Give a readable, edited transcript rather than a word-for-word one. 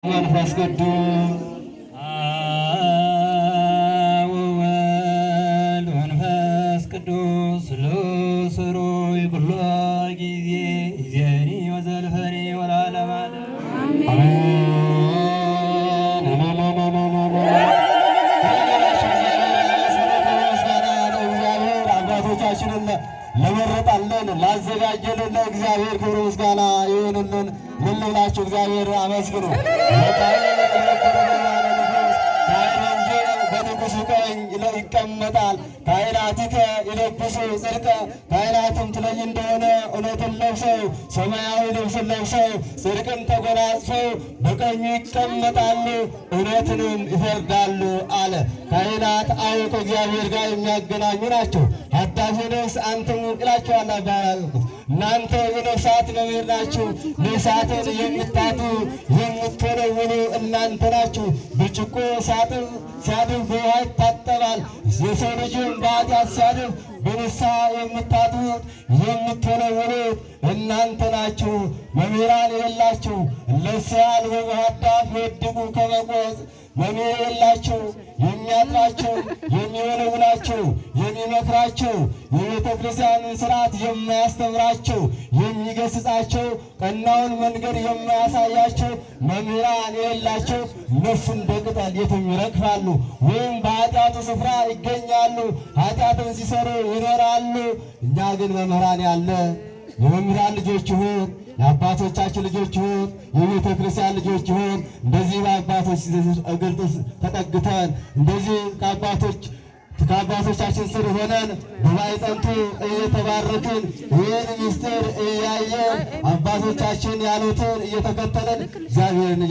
መንፈስ ቅዱስ አብ ወወልድ ወመንፈስ ቅዱስ ለስሩ ይኩሎ ጊዜ ይዜኒ ወዘልፈኒ ወለዓለመ ዓለም አባቶቻችንን ለመረጣለን ላዘጋጀልን ለእግዚአብሔር ክብር ምስጋና ይሁንልን። ምን ልላችሁ እግዚአብሔር አመስግኑ። በንጉሡ ቀኝ ይቀመጣል። ካህናቲከ ይለብሱ ጽድቀ ካህናትም ትለይ እንደሆነ እውነትን ለብሰው ሰማያዊ ልብስን ለብሰው ጽድቅን ተጎናጽፈው በቀኙ ይቀመጣሉ፣ እውነትንም ይፈርዳሉ አለ። ካህናት አውቆ እግዚአብሔር ጋር የሚያገናኙ ናቸው። አዳፊ ነፍስ አንትሙ ይላቸዋል አባላልኩት። እናንተ የነፍሳት መምህር ናችሁ። ነፍሳትን የምታጡ የምትወለውሉ እናንተ ናችሁ። ብርጭቆ ሲያድፍ በውሃ ይታጠባል። የሰው ልጅም በኃጢአት ሲያድፍ በንስሐ የምታጥቡት የምትወለውሉት እናንተ ናችሁ። መምህራን የሌላችሁ ለሰያል በመሃዳፍ የወድቁ ከመቆጽ መምህር የሌላችሁ የሚያጥራችሁ የሚወለውላችሁ የሚመክራችሁ የቤተ ክርስቲያንን ሥርዓት የማያስተምራችሁ የሚገስጻቸው ቀናውን መንገድ የማያሳያቸው መምህራን የሌላቸው እነሱ እንደ ቅጠል የትም ይረግፋሉ ወይም በኃጢአቱ ስፍራ ይገኛሉ። ኃጢአትን ሲሰሩ ይኖራሉ። እኛ ግን መምህራን ያለ የመምህራን ልጆች ይሁን የአባቶቻችን ልጆች ይሁን የቤተ ክርስቲያን ልጆች ይሁን እንደዚህ በአባቶች እግር ተጠግተን እንደዚህ ከአባቶቻችን ስር ሆነን በማዕጠንቱ እየተባረክን ይህን ምስጢር እያየን አባቶቻችን ያሉትን እየተከተለን እግዚአብሔርን